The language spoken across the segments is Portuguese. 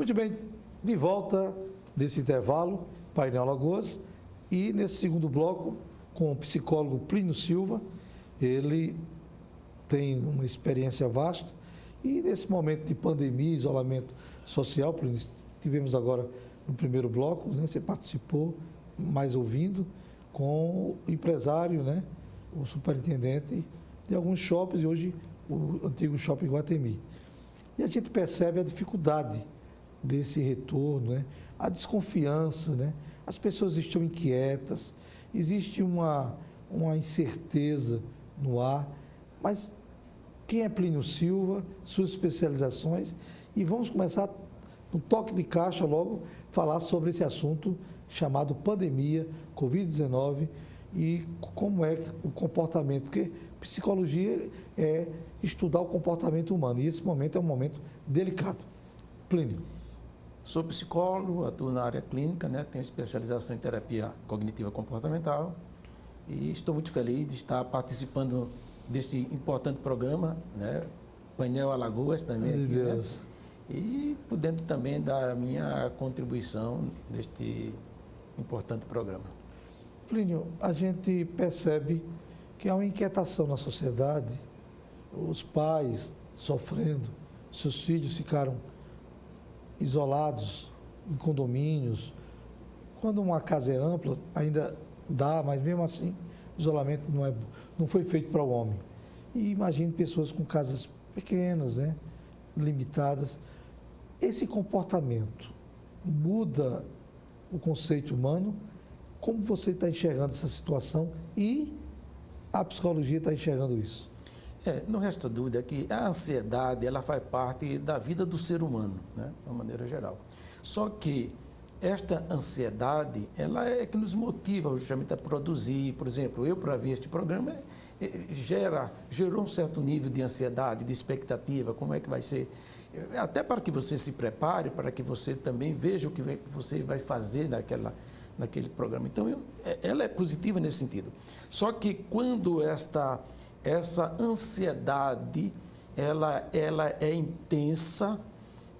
Muito bem, de volta nesse intervalo, Painel Alagoas, e nesse segundo bloco, com o psicólogo Plínio Silva. Ele tem uma experiência vasta e nesse momento de pandemia, isolamento social, Plínio, tivemos agora no primeiro bloco, né, você participou, mais ouvindo, com o empresário, né, o superintendente de alguns shoppings, e hoje o antigo Shopping Iguatemi. E a gente percebe a dificuldade desse retorno, né, a desconfiança, né, as pessoas estão inquietas, existe uma incerteza no ar, mas quem é Plínio Silva, suas especializações, e vamos começar no toque de caixa logo, falar sobre esse assunto chamado pandemia, Covid-19 e como é o comportamento, porque psicologia é estudar o comportamento humano e esse momento é um momento delicado. Plínio. Sou psicólogo, atuo na área clínica, né? Tenho especialização em terapia cognitiva comportamental e estou muito feliz de estar participando deste importante programa, né? Painel Alagoas também aqui, Deus. Né? E podendo também dar a minha contribuição neste importante programa. Plínio, a gente percebe que há uma inquietação na sociedade, os pais sofrendo, seus filhos ficaram isolados em condomínios. Quando uma casa é ampla, ainda dá, mas mesmo assim, o isolamento não foi feito para o homem. E imagine pessoas com casas pequenas, né, limitadas. Esse comportamento muda o conceito humano? Como você está enxergando essa situação e a psicologia está enxergando isso? Não resta dúvida que a ansiedade ela faz parte da vida do ser humano, né, de uma maneira geral. Só que esta ansiedade, ela é que nos motiva justamente a produzir. Por exemplo, eu para ver este programa gerou um certo nível de ansiedade, de expectativa, como é que vai ser, até para que você se prepare, para que você também veja o que você vai fazer naquele programa. Então, ela é positiva nesse sentido. Só que quando essa ansiedade, ela é intensa,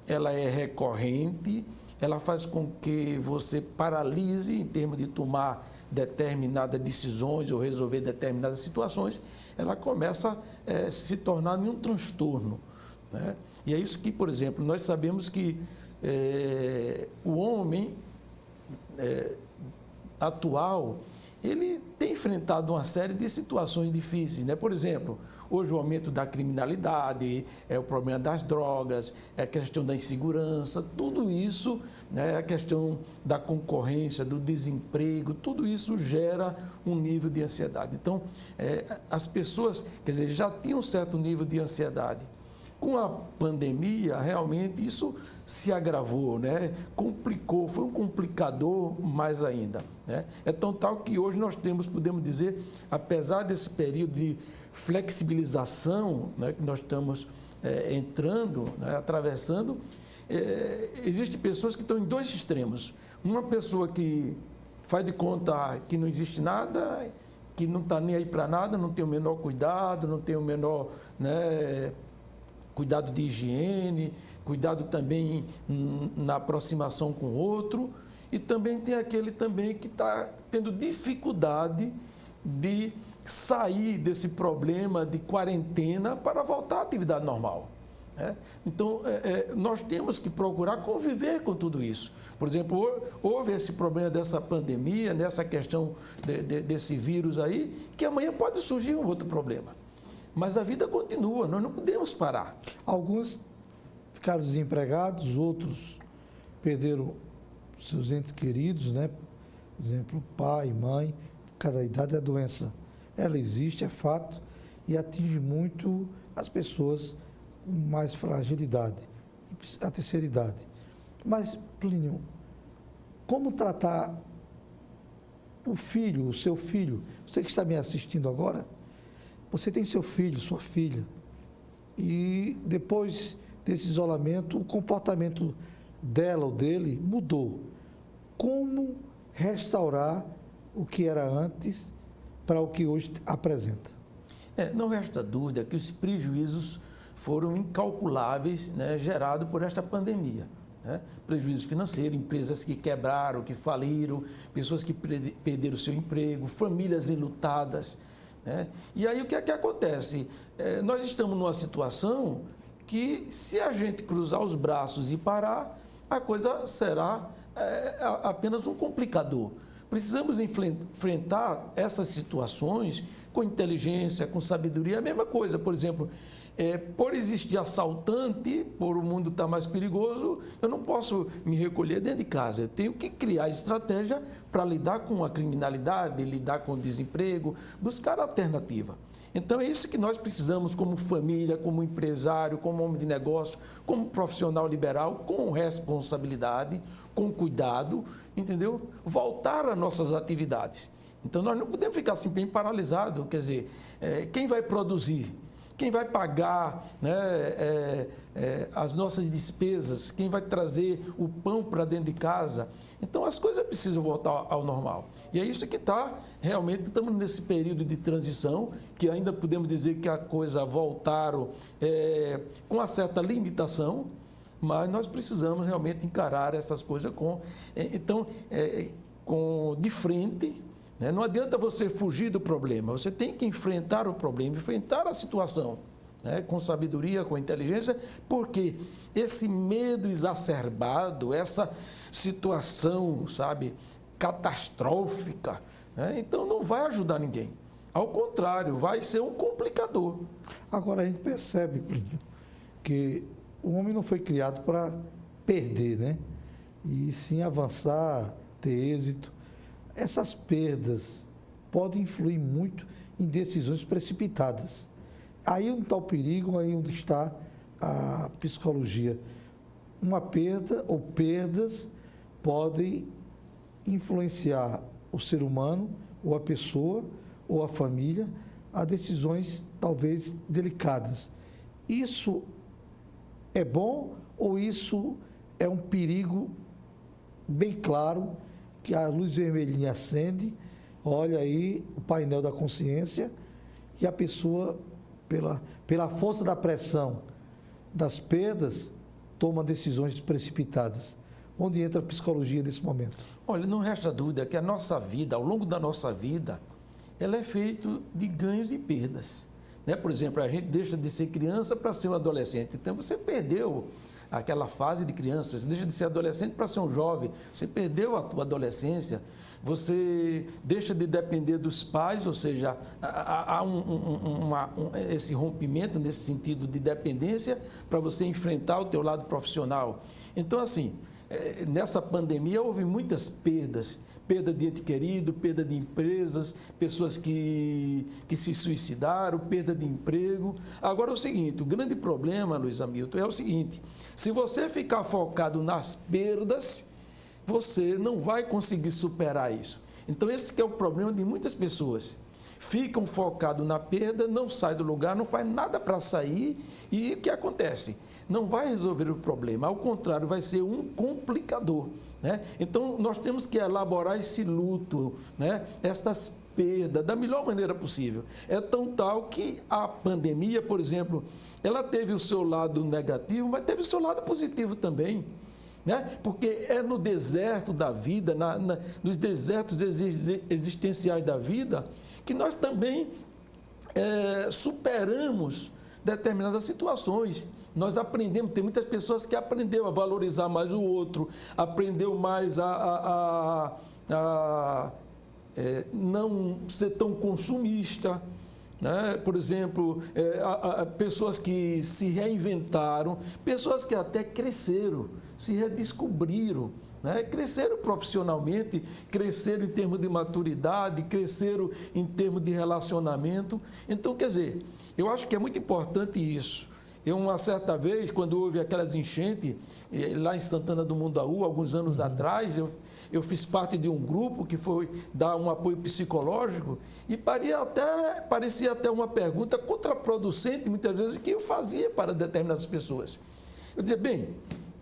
ela é recorrente, ela faz com que você paralise em termos de tomar determinadas decisões ou resolver determinadas situações, ela começa a se tornar um transtorno, né? E é isso que, por exemplo, nós sabemos que o homem atual, ele tem enfrentado uma série de situações difíceis, né? Por exemplo, hoje o aumento da criminalidade, o problema das drogas, a questão da insegurança, tudo isso, né, a questão da concorrência, do desemprego, tudo isso gera um nível de ansiedade. Então, as pessoas, quer dizer, já tinham um certo nível de ansiedade. Com a pandemia, realmente, isso se agravou, né? Complicou, foi um complicador mais ainda, né? É tão tal que hoje nós podemos dizer, apesar desse período de flexibilização, né, que nós estamos entrando, né, atravessando, existem pessoas que estão em dois extremos. Uma pessoa que faz de conta que não existe nada, que não está nem aí para nada, não tem o menor cuidado, não tem o menor, né, cuidado de higiene, cuidado também na aproximação com o outro, e também tem aquele também que está tendo dificuldade de sair desse problema de quarentena para voltar à atividade normal, né? Então, nós temos que procurar conviver com tudo isso. Por exemplo, houve esse problema dessa pandemia, nessa questão desse vírus aí, que amanhã pode surgir um outro problema. Mas a vida continua, nós não podemos parar. Alguns ficaram desempregados, outros perderam seus entes queridos, né? Por exemplo, pai, mãe, cada idade a doença. Ela existe, é fato, e atinge muito as pessoas com mais fragilidade, a terceira idade. Mas, Plínio, como tratar o filho, o seu filho? Você que está me assistindo agora, você tem seu filho, sua filha, e depois desse isolamento, o comportamento dela ou dele mudou. Como restaurar o que era antes para o que hoje apresenta? Não resta dúvida que os prejuízos foram incalculáveis, né, gerados por esta pandemia, né? Prejuízo financeiro, empresas que quebraram, que faliram, pessoas que perderam o seu emprego, famílias enlutadas, né? E aí o que é que acontece? Nós estamos numa situação que, se a gente cruzar os braços e parar, a coisa será apenas um complicador. Precisamos enfrentar essas situações com inteligência, com sabedoria. A mesma coisa, por exemplo, por existir assaltante, por o mundo estar mais perigoso, eu não posso me recolher dentro de casa. Eu tenho que criar estratégia para lidar com a criminalidade, lidar com o desemprego, buscar alternativa. Então é isso que nós precisamos como família, como empresário, como homem de negócio, como profissional liberal, com responsabilidade, com cuidado, entendeu? Voltar às nossas atividades. Então nós não podemos ficar simplesmente paralisados, quer dizer, quem vai produzir? Quem vai pagar, né, as nossas despesas? Quem vai trazer o pão para dentro de casa? Então, as coisas precisam voltar ao normal. E é isso que está, realmente, estamos nesse período de transição, que ainda podemos dizer que a coisa voltaram com uma certa limitação, mas nós precisamos realmente encarar essas coisas de frente. Não adianta você fugir do problema, você tem que enfrentar o problema, enfrentar a situação, né, com sabedoria, com inteligência, porque esse medo exacerbado, essa situação, sabe, catastrófica, né, então não vai ajudar ninguém. Ao contrário, vai ser um complicador. Agora a gente percebe, Plínio, que o homem não foi criado para perder, né? E sim avançar, ter êxito. Essas perdas podem influir muito em decisões precipitadas. Aí onde está o perigo, aí onde está a psicologia. Uma perda ou perdas podem influenciar o ser humano, ou a pessoa, ou a família, a decisões talvez delicadas. Isso é bom ou isso é um perigo bem claro, que a luz vermelhinha acende, olha aí o painel da consciência e a pessoa, pela força da pressão das perdas, toma decisões precipitadas. Onde entra a psicologia nesse momento? Olha, não resta dúvida que a nossa vida, ao longo da nossa vida, ela é feita de ganhos e perdas. Né? Por exemplo, a gente deixa de ser criança para ser um adolescente. Então, você perdeu aquela fase de criança, você deixa de ser adolescente para ser um jovem, você perdeu a tua adolescência, você deixa de depender dos pais, ou seja, há esse rompimento nesse sentido de dependência para você enfrentar o teu lado profissional. Então, assim, nessa pandemia houve muitas perdas, perda de ente querido, perda de empresas, pessoas que se suicidaram, perda de emprego. Agora é o seguinte, o grande problema, Luiz Hamilton, é o seguinte: se você ficar focado nas perdas, você não vai conseguir superar isso. Então esse que é o problema de muitas pessoas. Ficam focados na perda, não saem do lugar, não faz nada para sair e o que acontece? Não vai resolver o problema, ao contrário, vai ser um complicador. Né? Então, nós temos que elaborar esse luto, né? Estas perdas, da melhor maneira possível. É tão tal que a pandemia, por exemplo, ela teve o seu lado negativo, mas teve o seu lado positivo também. Né? Porque é no deserto da vida, nos desertos existenciais da vida, que nós também superamos determinadas situações. Nós aprendemos, tem muitas pessoas que aprenderam a valorizar mais o outro, aprendeu mais a não ser tão consumista. Né? Por exemplo, pessoas que se reinventaram, pessoas que até cresceram, se redescobriram, né? Cresceram profissionalmente, cresceram em termos de maturidade, cresceram em termos de relacionamento. Então, quer dizer, eu acho que é muito importante isso. Uma certa vez, quando houve aquelas enchentes, lá em Santana do Mundaú, alguns anos atrás, eu fiz parte de um grupo que foi dar um apoio psicológico e parecia até uma pergunta contraproducente, muitas vezes, que eu fazia para determinadas pessoas. Eu dizia, bem,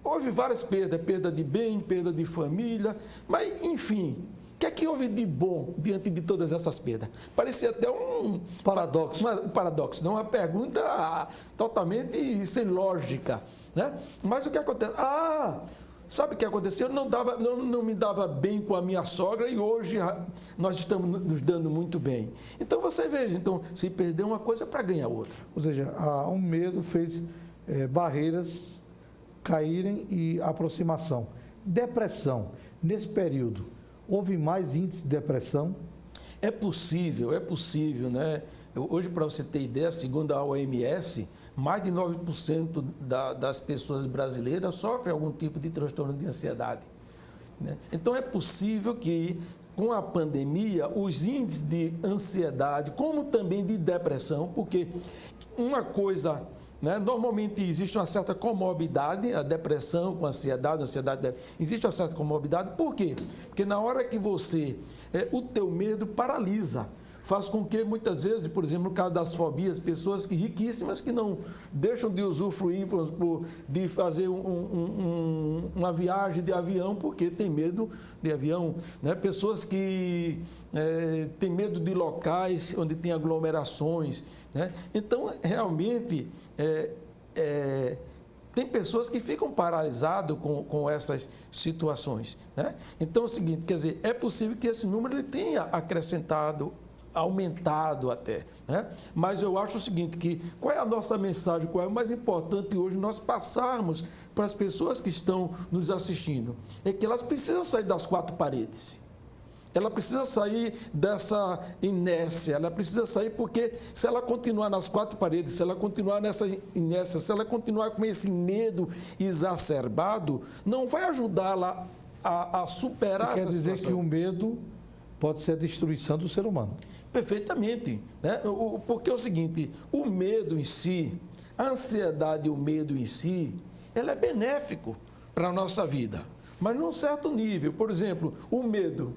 houve várias perdas, perda de bem, perda de família, mas, enfim, o que é que houve de bom diante de todas essas perdas? Parecia até um paradoxo. Um paradoxo, não? Uma pergunta totalmente sem lógica. Né? Mas o que acontece? sabe o que aconteceu? Não me dava bem com a minha sogra e hoje nós estamos nos dando muito bem. Então você veja, então, se perder uma coisa para ganhar outra. Ou seja, um medo fez barreiras caírem e aproximação. Depressão, nesse período, houve mais índice de depressão? É possível, né? Hoje, para você ter ideia, segundo a OMS, mais de 9% das pessoas brasileiras sofrem algum tipo de transtorno de ansiedade, né? Então, é possível que, com a pandemia, os índices de ansiedade, como também de depressão, porque uma coisa, né, normalmente existe uma certa comorbidade, a depressão com a ansiedade, existe uma certa comorbidade. Por quê? Porque na hora que o teu medo paralisa, faz com que muitas vezes, por exemplo, no caso das fobias, pessoas riquíssimas que não deixam de usufruir de fazer uma viagem de avião porque tem medo de avião, né? Pessoas que têm medo de locais onde tem aglomerações, né? Então, realmente, tem pessoas que ficam paralisadas com essas situações, né? Então, é o seguinte, quer dizer, é possível que esse número ele tenha aumentado até, né? Mas eu acho o seguinte, que qual é a nossa mensagem, qual é o mais importante hoje nós passarmos para as pessoas que estão nos assistindo, é que elas precisam sair das quatro paredes. Ela precisa sair dessa inércia, ela precisa sair porque se ela continuar nas quatro paredes, se ela continuar nessa inércia, se ela continuar com esse medo exacerbado, não vai ajudá-la a superar essa situação. Você quer dizer que o medo pode ser a destruição do ser humano? Perfeitamente, né? Porque é o seguinte, o medo em si, a ansiedade e o medo em si, ela é benéfico para a nossa vida, mas num certo nível. Por exemplo, o medo,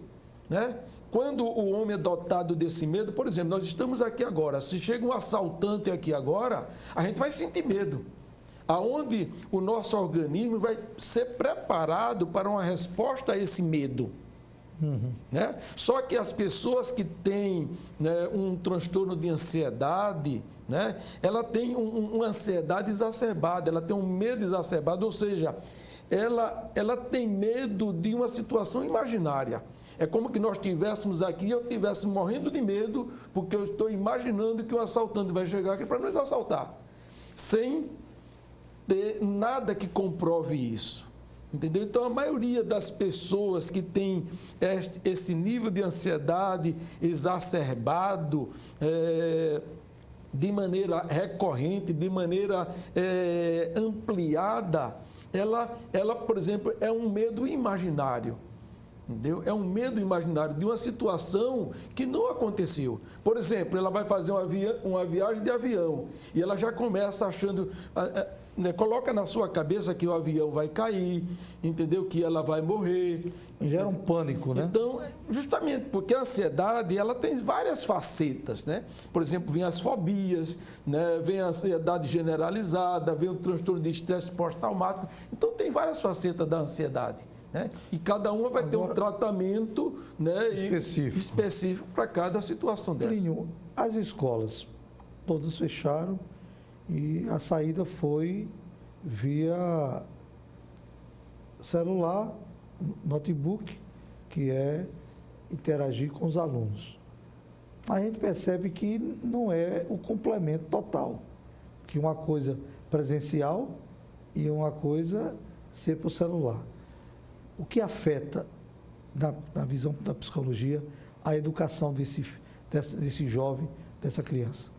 né? Quando o homem é dotado desse medo, por exemplo, nós estamos aqui agora, se chega um assaltante aqui agora, a gente vai sentir medo, aonde o nosso organismo vai ser preparado para uma resposta a esse medo. Né? Só que as pessoas que têm, né, um transtorno de ansiedade, né, ela tem uma ansiedade exacerbada, ela tem um medo exacerbado, ou seja, ela tem medo de uma situação imaginária. É como que nós estivéssemos aqui e eu estivesse morrendo de medo, porque eu estou imaginando que o assaltante vai chegar aqui para nos assaltar, sem ter nada que comprove isso. Entendeu? Então, a maioria das pessoas que tem esse nível de ansiedade exacerbado de maneira recorrente, de maneira ampliada, ela, por exemplo, é um medo imaginário. Entendeu? É um medo imaginário de uma situação que não aconteceu. Por exemplo, ela vai fazer uma viagem de avião e ela já começa achando... coloca na sua cabeça que o avião vai cair, entendeu? Que ela vai morrer. Gera um pânico, né? Então, justamente porque a ansiedade, ela tem várias facetas, né? Por exemplo, vem as fobias, né? Vem a ansiedade generalizada, vem o transtorno de estresse pós-traumático. Então, tem várias facetas da ansiedade, né? E cada uma vai ter um tratamento, né, específico para cada situação dessa. Plínio, as escolas todas fecharam e a saída foi via celular, notebook, que é interagir com os alunos. A gente percebe que não é o complemento total, que uma coisa presencial e uma coisa ser por celular. O que afeta, na visão da psicologia, a educação desse jovem, dessa criança?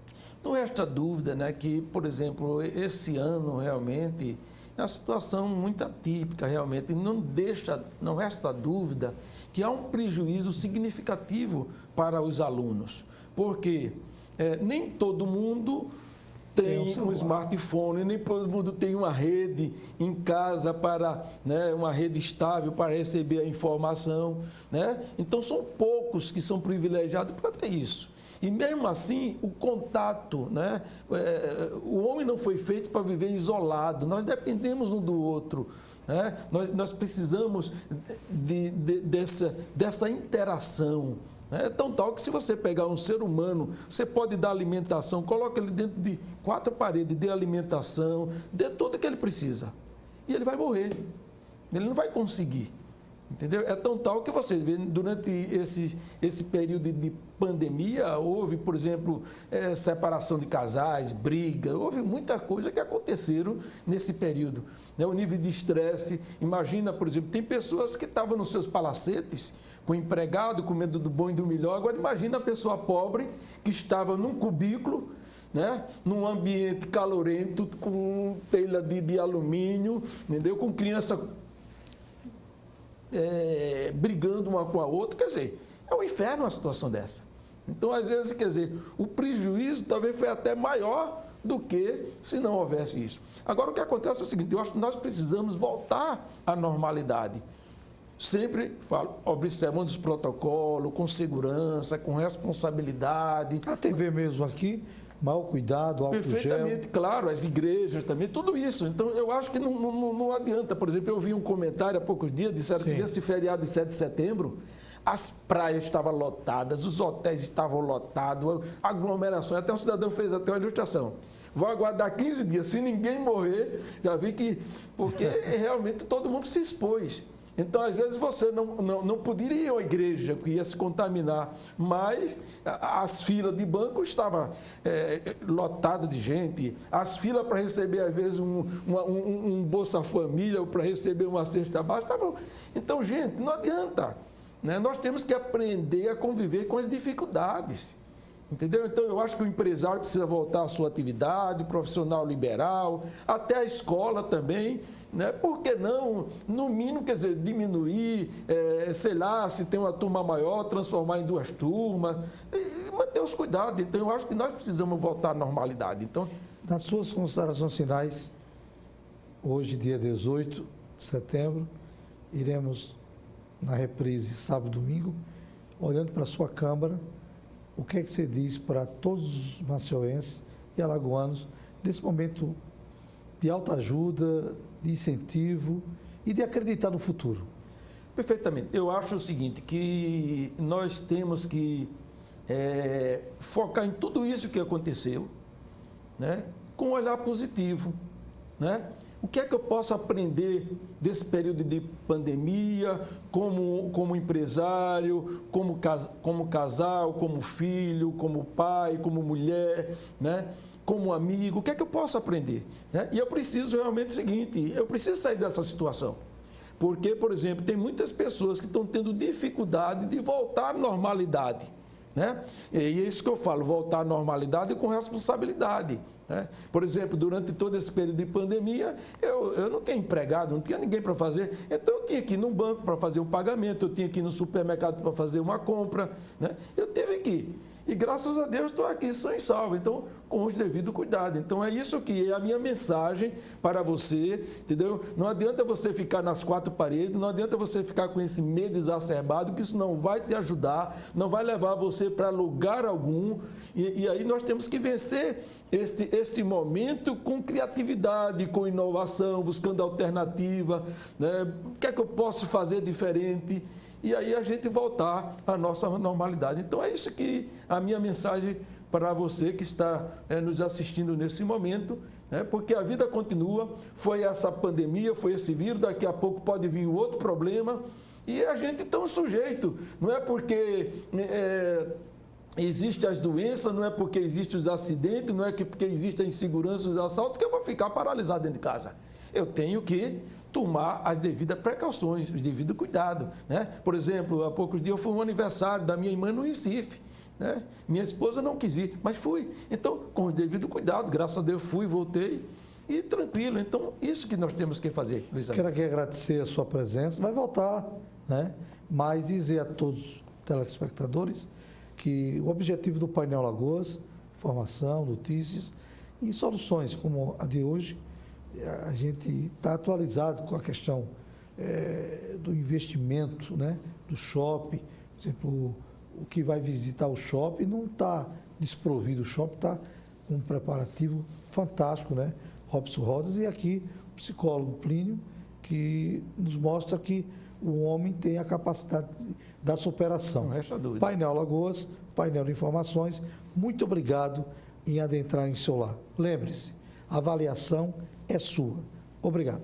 Não resta dúvida, né, que, por exemplo, esse ano realmente é uma situação muito atípica, realmente. Não resta dúvida que há um prejuízo significativo para os alunos, porque nem todo mundo tem um smartphone, nem todo mundo tem uma rede em casa né, uma rede estável para receber a informação, né? Então, são poucos que são privilegiados para ter isso. E mesmo assim, o contato, né? O homem não foi feito para viver isolado, nós dependemos um do outro, né? Nós precisamos dessa interação. É tão tal que se você pegar um ser humano, você pode dar alimentação, coloca ele dentro de quatro paredes, dê alimentação, dê tudo que ele precisa. E ele vai morrer. Ele não vai conseguir. Entendeu? É tão tal que você vê, durante esse período de pandemia, houve, por exemplo, separação de casais, briga, houve muita coisa que aconteceram nesse período. Né? O nível de estresse, imagina, por exemplo, tem pessoas que estavam nos seus palacetes, com empregado, comendo do bom e do melhor. Agora imagina a pessoa pobre que estava num cubículo, né? Num ambiente calorento, com telha de alumínio, entendeu? Com criança brigando uma com a outra, quer dizer, é um inferno uma situação dessa. Então, às vezes, quer dizer, o prejuízo talvez foi até maior do que se não houvesse isso. Agora, o que acontece é o seguinte, eu acho que nós precisamos voltar à normalidade. Sempre falo, observando os protocolos, com segurança, com responsabilidade. A TV mesmo aqui, mau cuidado, álcool gel. Perfeitamente, claro, as igrejas também, tudo isso. Então, eu acho que não adianta. Por exemplo, eu vi um comentário há poucos dias, disseram que nesse feriado de 7 de setembro, as praias estavam lotadas, os hotéis estavam lotados, aglomerações. Até um cidadão fez até uma ilustração. Vou aguardar 15 dias, se ninguém morrer, já vi que... Porque realmente todo mundo se expôs. Então, às vezes, você não poderia ir à igreja, porque ia se contaminar, mas as filas de banco estavam lotadas de gente, as filas para receber, às vezes, um Bolsa Família ou para receber uma cesta básica. Então, gente, não adianta. Né? Nós temos que aprender a conviver com as dificuldades. Entendeu? Então, eu acho que o empresário precisa voltar à sua atividade, o profissional liberal, até a escola também. Né? Por que não, no mínimo, quer dizer, diminuir, sei lá, se tem uma turma maior, transformar em 2 turmas, e manter os cuidados. Então, eu acho que nós precisamos voltar à normalidade. Então, nas suas considerações finais, hoje, dia 18 de setembro, iremos na reprise sábado e domingo, olhando para a sua Câmara, o que é que você diz para todos os macioenses e alagoanos nesse momento de alta ajuda, de incentivo e de acreditar no futuro? Perfeitamente. Eu acho o seguinte, que nós temos que focar em tudo isso que aconteceu, né, com um olhar positivo. Né? O que é que eu posso aprender desse período de pandemia, como empresário, como casal, como filho, como pai, como mulher, né? Como amigo, o que é que eu posso aprender? Né? E eu preciso realmente o seguinte, eu preciso sair dessa situação. Porque, por exemplo, tem muitas pessoas que estão tendo dificuldade de voltar à normalidade. Né? E é isso que eu falo, voltar à normalidade com responsabilidade. Né? Por exemplo, durante todo esse período de pandemia, eu não tinha empregado, não tinha ninguém para fazer, então eu tinha que ir num banco para fazer um pagamento, eu tinha que ir no supermercado para fazer uma compra, né? Eu tive que ir. E graças a Deus estou aqui sã e salvo, então com os devidos cuidados. Então é isso que é a minha mensagem para você, entendeu? Não adianta você ficar nas 4 paredes, não adianta você ficar com esse medo exacerbado, que isso não vai te ajudar, não vai levar você para lugar algum. E aí nós temos que vencer este momento com criatividade, com inovação, buscando alternativa, né? O que é que eu posso fazer diferente? E aí a gente voltar à nossa normalidade. Então é isso que a minha mensagem para você que está nos assistindo nesse momento, né? Porque a vida continua, foi essa pandemia, foi esse vírus, daqui a pouco pode vir outro problema, e a gente está sujeito, não é porque existem as doenças, não é porque existem os acidentes, não é porque existem a insegurança, os assaltos, que eu vou ficar paralisado dentro de casa. Eu tenho que tomar as devidas precauções, os devidos cuidados. Né? Por exemplo, há poucos dias foi um aniversário da minha irmã no Recife. Né? Minha esposa não quis ir, mas fui. Então, com o devido cuidado, graças a Deus fui, voltei e tranquilo. Então, isso que nós temos que fazer, Luiz. Quero aqui agradecer a sua presença. Vai voltar, né? Mas dizer a todos os telespectadores que o objetivo do Painel Alagoas, informação, notícias e soluções como a de hoje, a gente está atualizado com a questão do investimento, né, do shopping. Por exemplo, o que vai visitar o shopping não está desprovido, o shopping está com um preparativo fantástico, né? Robson Rodas, e aqui o psicólogo Plínio, que nos mostra que o homem tem a capacidade da superação. Não resta dúvida. Painel Alagoas, painel de informações, muito obrigado em adentrar em seu lar. Lembre-se, a avaliação é sua. Obrigado.